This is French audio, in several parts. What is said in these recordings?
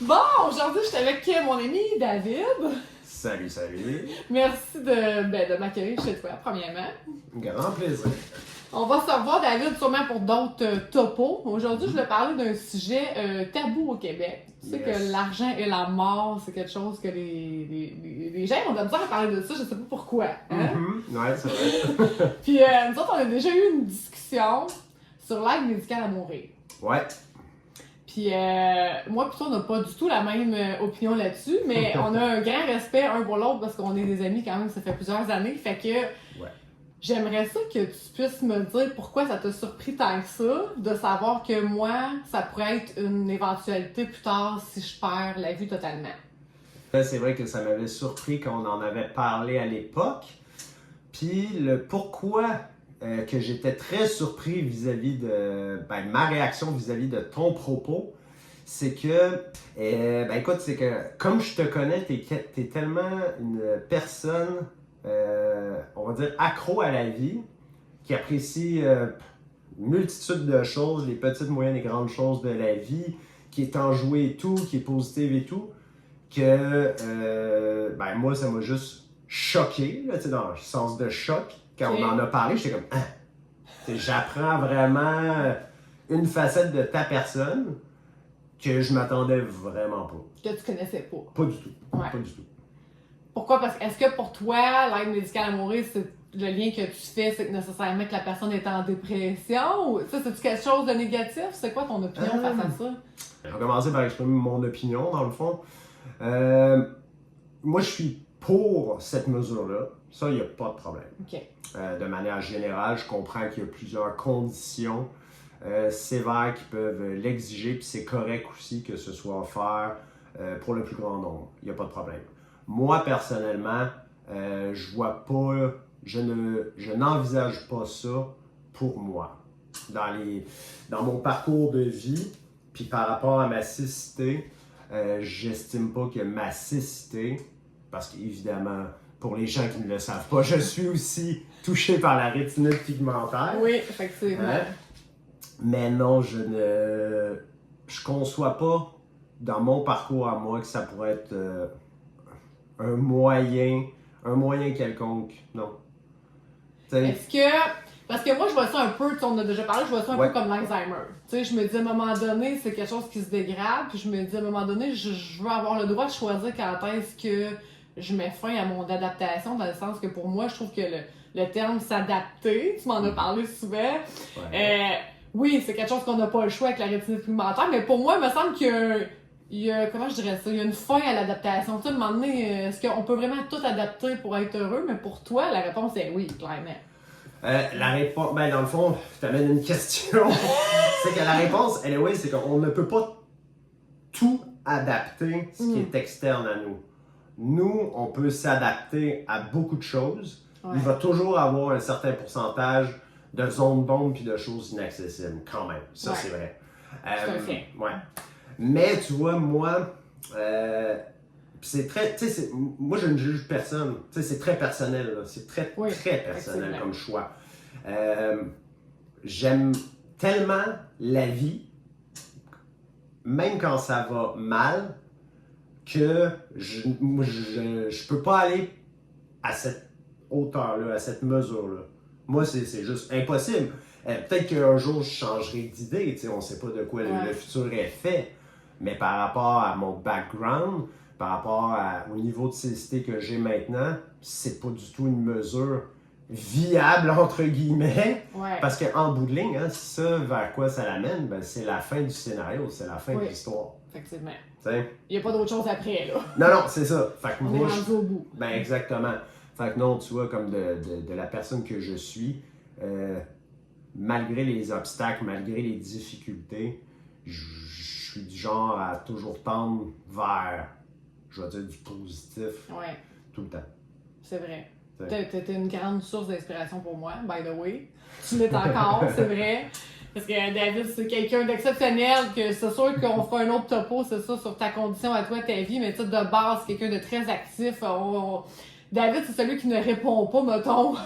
Bon, aujourd'hui, je suis avec mon ami David. Salut, salut. Merci de m'accueillir chez toi, premièrement. Grand plaisir. On va se revoir, David, sûrement pour d'autres topos. Aujourd'hui, je voulais parler d'un sujet tabou au Québec. Tu sais Yes. que l'argent et la mort, c'est quelque chose que les gens ont de la misère à parler de ça, je sais pas pourquoi. Hein? Ouais, c'est vrai. Puis nous autres, on a déjà eu une discussion sur l'aide médicale à mourir. Ouais. Puis moi pis toi, on n'a pas du tout la même opinion là-dessus, mais on a un grand respect un pour l'autre parce qu'on est des amis quand même, ça fait plusieurs années. Fait que j'aimerais ça que tu puisses me dire pourquoi ça t'a surpris tant que ça, de savoir que moi, ça pourrait être une éventualité plus tard si je perds la vue totalement. C'est vrai que ça m'avait surpris quand on en avait parlé à l'époque. Puis le pourquoi que j'étais très surpris vis-à-vis de ma réaction vis-à-vis de ton propos, c'est que, écoute, c'est que comme je te connais, t'es tellement une personne, on va dire, accro à la vie, qui apprécie une multitude de choses, les petites, moyennes et grandes choses de la vie, qui est enjouée et tout, qui est positive et tout, que moi, ça m'a juste choqué, là, dans le sens de choc. Quand on en a parlé, j'étais comme, j'apprends vraiment une facette de ta personne que je m'attendais vraiment pas. Que tu connaissais pas. Pas du tout. Ouais. Pas du tout. Pourquoi? Parce que est-ce que pour toi, l'aide médicale à mourir, c'est le lien que tu fais, c'est que nécessairement que la personne est en dépression? Ou ça, c'est-tu quelque chose de négatif? C'est quoi ton opinion face à ça? Je vais commencer par exprimer mon opinion, dans le fond. Moi, je suis pour cette mesure-là. Ça, il n'y a pas de problème. OK. De manière générale, je comprends qu'il y a plusieurs conditions sévères qui peuvent l'exiger, puis c'est correct aussi que ce soit offert pour le plus grand nombre. Il n'y a pas de problème. Moi, personnellement, je n'envisage pas ça pour moi. Dans mon parcours de vie, puis par rapport à ma cécité, j'estime pas que ma cécité, parce qu'évidemment, pour les gens qui ne le savent pas, je suis aussi touché par la rétinite pigmentaire. Oui, effectivement. Mais non, je conçois pas dans mon parcours à moi que ça pourrait être un moyen quelconque. Non. T'sais, Est-ce que... Parce que moi, je vois ça un peu, on a déjà parlé, je vois ça un peu comme l'Alzheimer. Tu sais, je me dis à un moment donné, c'est quelque chose qui se dégrade, puis je me dis à un moment donné, je veux avoir le droit de choisir quand est-ce que je mets fin à mon adaptation, dans le sens que pour moi, je trouve que le terme s'adapter, tu m'en as parlé souvent, oui, c'est quelque chose qu'on n'a pas le choix avec la rétinite pigmentaire, mais pour moi, il me semble qu'il y a, comment je dirais ça, il y a une fin à l'adaptation. Tu sais, à un moment donné, est-ce qu'on peut vraiment tout adapter pour être heureux? Mais pour toi, la réponse est oui, clairement. La réponse, dans le fond, je t'amène une question. C'est que la réponse, oui, c'est qu'on ne peut pas tout adapter ce qui est externe à nous. Nous, on peut s'adapter à beaucoup de choses. Ouais. Il va toujours avoir un certain pourcentage de zones d'ombre puis de choses inaccessibles, quand même. Ça, c'est vrai. Ouais. Mais tu vois, moi, c'est très, tu sais, moi je ne juge personne. Tu sais, c'est très personnel. Là. C'est très personnel comme choix. J'aime tellement la vie, même quand ça va mal, que je peux pas aller à cette hauteur-là, à cette mesure-là. Moi, c'est juste impossible. Peut-être qu'un jour, je changerai d'idée. Tu sais, on sait pas de quoi le futur est fait. Mais par rapport à mon background, par rapport au niveau de cécité que j'ai maintenant, c'est pas du tout une mesure viable, entre guillemets. Ouais. Parce qu'en bout de ligne, ça vers quoi ça l'amène, c'est la fin du scénario, c'est la fin de l'histoire. Effectivement. T'sais? Il n'y a pas d'autre chose après, là. Non, c'est ça. Fait que on moi, est rendu au bout. Exactement. Fait que non, tu vois, comme de la personne que je suis, malgré les obstacles, malgré les difficultés, je suis du genre à toujours tendre vers, je vais dire, du positif tout le temps. C'est vrai. T'es une grande source d'inspiration pour moi, by the way. Tu l'es encore, c'est vrai. Parce que David, c'est quelqu'un d'exceptionnel, que c'est sûr qu'on fera un autre topo, c'est ça, sur ta condition à toi, ta vie, mais tu sais, de base, c'est quelqu'un de très actif. David, c'est celui qui ne répond pas, mettons,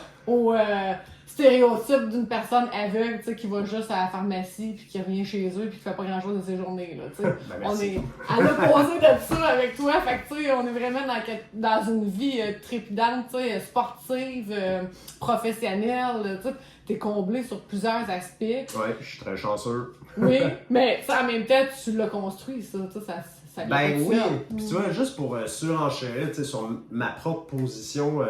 stéréotype d'une personne aveugle, tu sais, qui va juste à la pharmacie, puis qui revient chez eux, puis qui fait pas grand-chose de ses journées, là, tu sais. Ben, On est à l'opposé de ça avec toi, fait que, tu sais, on est vraiment dans une vie trépidante, tu sais, sportive, professionnelle, tu sais. T'es comblé sur plusieurs aspects. Ouais, je suis très chanceux. Oui, mais ça, en même temps, tu l'as construit, ça, tu sais, ça vient Ben pas tout oui, seul. puis tu vois, juste pour surenchérir, tu sais, sur ma propre position,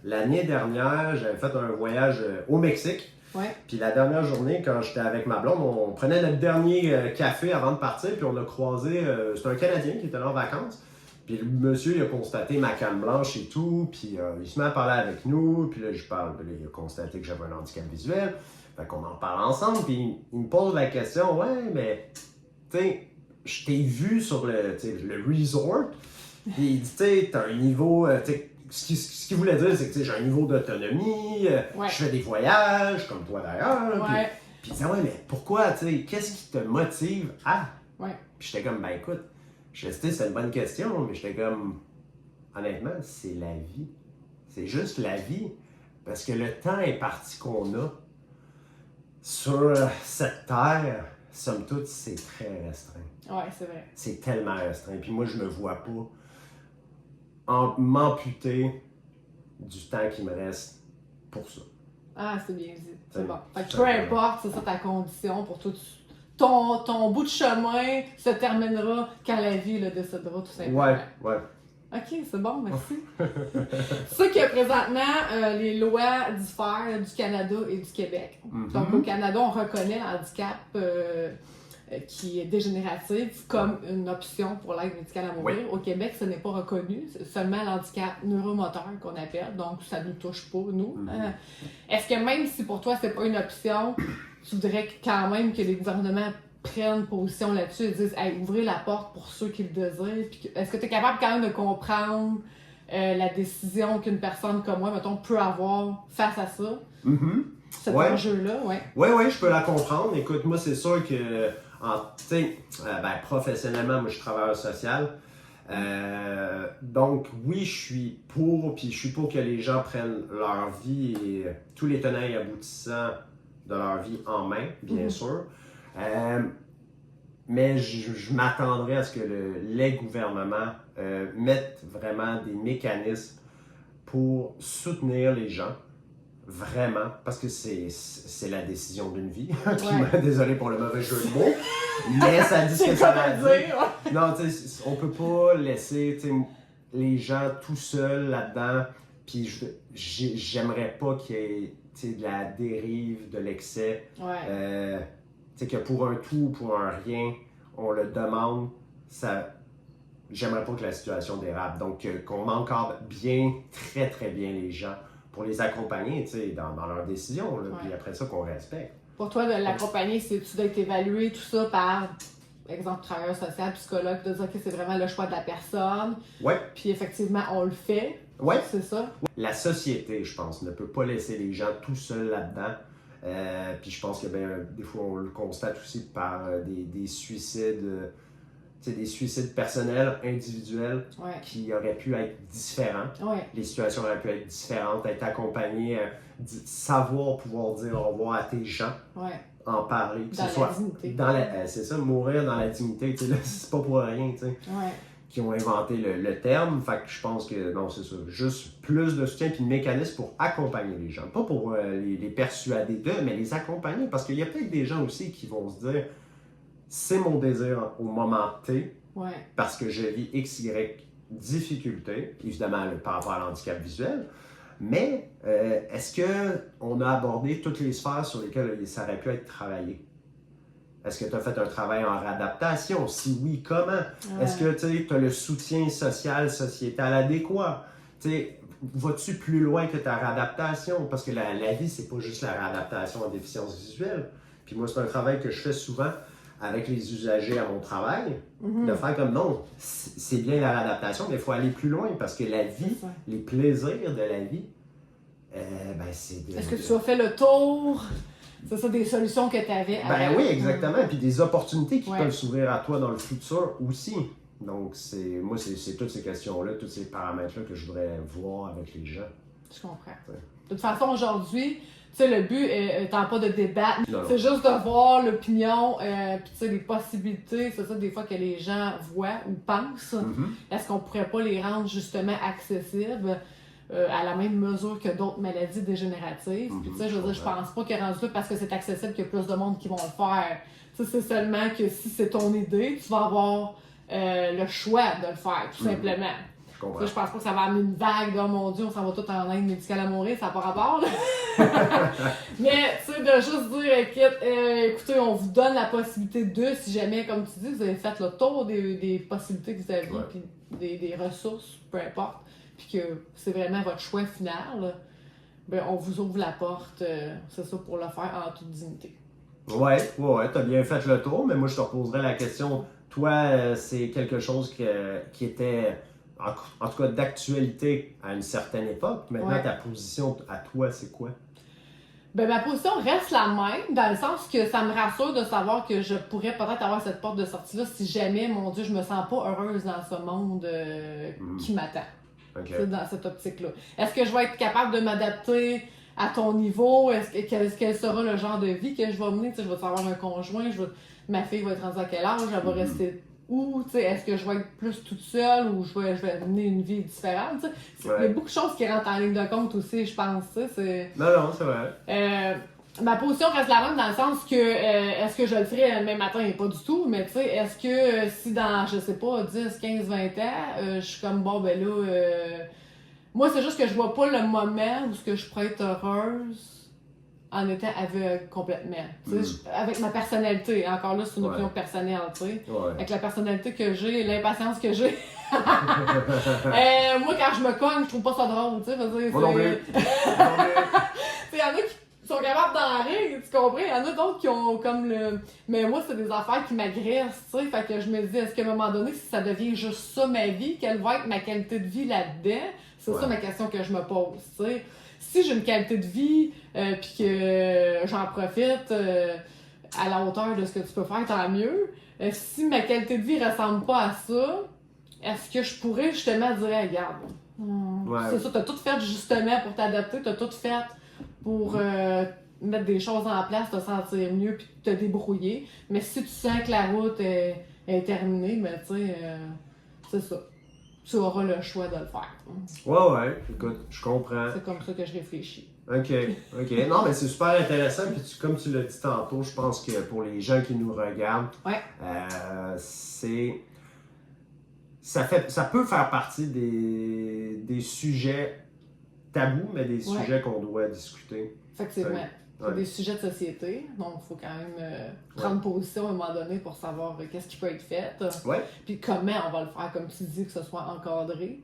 l'année dernière, j'avais fait un voyage au Mexique. Ouais. Puis la dernière journée, quand j'étais avec ma blonde, on prenait notre dernier café avant de partir, puis on a croisé, c'était un Canadien qui était là en vacances. Puis le monsieur, il a constaté ma canne blanche et tout, puis il se met à parler avec nous, puis là, je parle, puis là, il a constaté que j'avais un handicap visuel. Fait qu'on en parle ensemble, puis il me pose la question, ouais, mais, tu sais, je t'ai vu sur le resort, puis il dit, tu sais, t'as un niveau, tu sais, ce qu'il voulait dire, c'est que j'ai un niveau d'autonomie, Ouais. je fais des voyages, comme toi d'ailleurs, Ouais. puis il disait, ouais, mais pourquoi, tu sais, qu'est-ce qui te motive à? Ouais. Puis j'étais comme, ben écoute, je sais, c'est une bonne question, mais j'étais comme, honnêtement, c'est la vie. C'est juste la vie. Parce que le temps imparti qu'on a sur cette terre, somme toute, c'est très restreint. Ouais, c'est vrai. C'est tellement restreint. Puis moi, je me vois pas m'amputer du temps qui me reste pour ça. Ah, c'est bien dit. C'est Oui, bon. Fait que tout peu à fait. importe, c'est ça ta condition pour tout. Ton bout de chemin se terminera quand la vie le décidera, tout simplement. Ouais. Ok, c'est bon, merci. Tu sais que présentement, les lois diffèrent du Canada et du Québec. Mhm. Donc, au Canada, on reconnaît le handicap qui est dégénératif comme une option pour l'aide médicale à mourir. Au Québec, ce n'est pas reconnu. C'est seulement l'handicap neuromoteur qu'on appelle. Donc, ça ne nous touche pas, nous. Mhm. Est-ce que même si pour toi, c'est pas une option, tu voudrais quand même que les gouvernements prennent position là-dessus et disent hey, ouvrez la porte pour ceux qui le désirent. Puis est-ce que tu es capable quand même de comprendre la décision qu'une personne comme moi, mettons, peut avoir face à ça? Mhm. Cet Ouais. enjeu-là, ouais. Oui, je peux la comprendre. Écoute, moi, c'est sûr que, professionnellement, moi, je suis travailleur social. Donc, oui, je suis pour que les gens prennent leur vie et tous les tenants et aboutissants de leur vie en main, bien sûr. Mais je m'attendrais à ce que les gouvernements mettent vraiment des mécanismes pour soutenir les gens. Vraiment, parce que c'est la décision d'une vie. Désolé pour le mauvais jeu de mots, mais ça dit ce que ça va dire. Non, tu sais, on peut pas laisser les gens tout seuls là-dedans. Puis j'aimerais pas qu'il y ait de la dérive, de l'excès. Ouais. Que pour un tout ou pour un rien, on le demande. J'aimerais pas que la situation dérape. Donc, qu'on encadre bien, très très bien les gens pour les accompagner dans leurs décisions, là, puis après ça qu'on respecte. Pour toi, de l'accompagner, c'est-tu d'être évalué tout ça par, exemple, travailleur social, psychologue, de dire que c'est vraiment le choix de la personne, Ouais. puis effectivement, on le fait, Ouais. c'est ça? La société, je pense, ne peut pas laisser les gens tout seuls là-dedans. Puis je pense que des fois, on le constate aussi par des suicides, des suicides personnels, individuels, qui auraient pu être différents. Ouais. Les situations auraient pu être différentes, être accompagnées, savoir pouvoir dire au revoir à tes gens, en parler. Dans la dignité. C'est ça, mourir dans la dignité, là, c'est pas pour rien, qui ont inventé le terme. Fait que je pense que, non, c'est ça, juste plus de soutien puis de mécanismes pour accompagner les gens. Pas pour les persuader d'eux, mais les accompagner, parce qu'il y a peut-être des gens aussi qui vont se dire c'est mon désir au moment T, parce que je vis X, Y difficulté, évidemment par rapport à l'handicap visuel, mais est-ce qu'on a abordé toutes les sphères sur lesquelles ça aurait pu être travaillé? Est-ce que tu as fait un travail en réadaptation? Si oui, comment? Est-ce que tu as le soutien social, sociétal adéquat? Vas-tu plus loin que ta réadaptation? Parce que la vie, c'est pas juste la réadaptation en déficience visuelle. Puis moi, c'est un travail que je fais souvent avec les usagers à mon travail, de faire comme non, c'est bien la réadaptation, mais il faut aller plus loin parce que la vie, les plaisirs de la vie, c'est de... Est-ce que tu as fait le tour? C'est ça, des solutions que tu avais. Oui, exactement. Puis des opportunités qui peuvent s'ouvrir à toi dans le futur aussi. Donc, c'est toutes ces questions-là, tous ces paramètres-là que je voudrais voir avec les gens. Je comprends. toute façon, aujourd'hui, tu sais, le but étant pas de débattre, Non. c'est juste de voir l'opinion, puis tu sais, les possibilités, c'est ça, des fois que les gens voient ou pensent. Est-ce qu'on pourrait pas les rendre justement accessibles à la même mesure que d'autres maladies dégénératives? Puis tu sais, je veux dire, je pense pas que rendu là, parce que c'est accessible qu'il y a plus de monde qui vont le faire. Tu sais, c'est seulement que si c'est ton idée, tu vas avoir le choix de le faire, tout simplement. Je pense pas que ça va amener une vague de oh mon Dieu, on s'en va tout en aide médicale à mourir, ça n'a pas rapport. Mais tu sais, de juste dire écoutez, on vous donne la possibilité de, si jamais, comme tu dis, vous avez fait le tour des possibilités que vous avez, puis des ressources, peu importe, puis que c'est vraiment votre choix final, ben on vous ouvre la porte, c'est ça, pour le faire en toute dignité. Ouais, t'as bien fait le tour, mais moi je te reposerais la question, toi, c'est quelque chose qui était en tout cas d'actualité à une certaine époque. Maintenant, ta position à toi, c'est quoi? Ben, ma position reste la même, dans le sens que ça me rassure de savoir que je pourrais peut-être avoir cette porte de sortie-là si jamais, mon Dieu, je me sens pas heureuse dans ce monde qui m'attend. C'est dans cette optique-là. Est-ce que je vais être capable de m'adapter à ton niveau? Quel sera le genre de vie que je vais mener? T'sais, je vais avoir un conjoint, ma fille va être rendue à quel âge? Elle va rester où? Est-ce que je vais être plus toute seule ou je vais mener une vie différente? Il y a beaucoup de choses qui rentrent en ligne de compte aussi, je pense. Non, c'est vrai. Ma position reste la même dans le sens que est-ce que je le ferai le même matin? Pas du tout, mais tu sais, est-ce que si dans, je sais pas, 10, 15, 20 ans, je suis comme bon, ben là, moi c'est juste que je vois pas le moment où je pourrais être heureuse en étant aveugle complètement. Avec ma personnalité, encore là, c'est une opinion personnelle, tu sais. Avec la personnalité que j'ai, l'impatience que j'ai. Moi, quand je me cogne, je trouve pas ça drôle, tu sais. Moi non plus. Il y en a qui sont capables d'en rire, tu comprends? Il y en a d'autres qui ont comme le... Mais moi, c'est des affaires qui m'agressent, tu sais. Fait que je me dis, est-ce qu'à un moment donné, si ça devient juste ça ma vie, quelle va être ma qualité de vie là-dedans? C'est ça ma question que je me pose, tu sais. Si j'ai une qualité de vie, puis que j'en profite à la hauteur de ce que tu peux faire, tant mieux. Si ma qualité de vie ressemble pas à ça, est-ce que je pourrais justement dire, regarde, c'est ça, t'as tout fait justement pour t'adapter, t'as tout fait pour mettre des choses en place, te sentir mieux, puis te débrouiller. Mais si tu sens que la route est terminée, ben tu sais, c'est ça. Tu auras le choix de le faire. Ouais, écoute, je comprends. C'est comme ça que je réfléchis. OK. Non, mais c'est super intéressant. Puis comme tu l'as dit tantôt, je pense que pour les gens qui nous regardent, ça peut faire partie des sujets tabous, mais des sujets qu'on doit discuter. Effectivement. C'est des sujets de société, donc il faut quand même prendre position à un moment donné pour savoir qu'est-ce qui peut être fait. Puis comment on va le faire, comme tu dis, que ce soit encadré.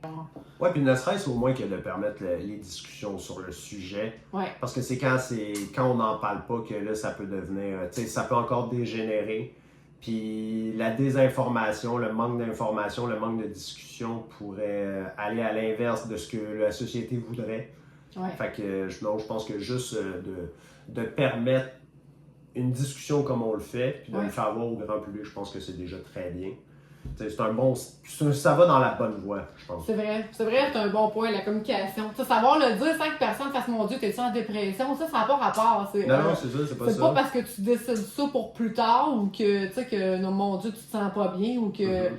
Puis ne serait-ce au moins que de permettre les discussions sur le sujet. Parce que c'est quand on n'en parle pas que là, ça peut devenir, ça peut encore dégénérer. Puis la désinformation, le manque d'information, le manque de discussion pourrait aller à l'inverse de ce que la société voudrait. Fait que je pense que juste de permettre une discussion comme on le fait, puis de le faire voir au grand public, je pense que c'est déjà très bien. Ça va dans la bonne voie, je pense. C'est vrai, c'est un bon point, la communication. Savoir le dire sans que personne fasse mon Dieu, t'es-tu en dépression, ça n'a pas rapport. Non, c'est ça, c'est pas ça. C'est pas parce que tu décides ça pour plus tard ou que non, mon Dieu, tu te sens pas bien ou que,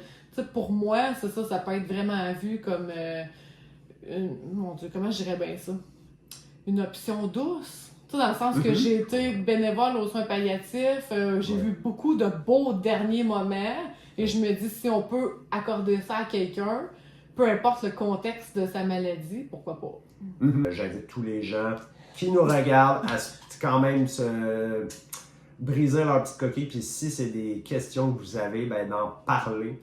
pour moi, c'est ça, ça peut être vraiment vu comme, mon Dieu, comment je dirais bien ça? Une option douce. Dans le sens que j'ai été bénévole aux soins palliatifs, j'ai vu beaucoup de beaux derniers moments et je me dis si on peut accorder ça à quelqu'un, peu importe le contexte de sa maladie, pourquoi pas. J'invite tous les gens qui nous regardent à quand même se briser leur petite coquille, puis si c'est des questions que vous avez, ben d'en parler,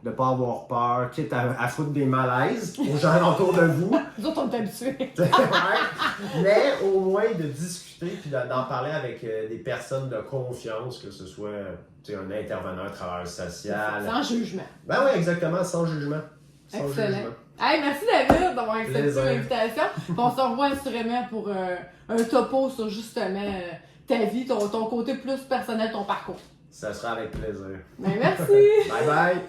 de pas avoir peur, quitte à foutre des malaises aux gens autour de vous. Nous autres, on est habitués. Mais au moins de discuter puis d'en parler avec des personnes de confiance, que ce soit un intervenant, travailleur social. Sans jugement. Ben oui, exactement, sans jugement. Excellent. Hey, merci David d'avoir accepté l'invitation. On se revoit assurément pour un topo sur justement ta vie, ton côté plus personnel, ton parcours. Ça sera avec plaisir. Ben, merci! Bye bye!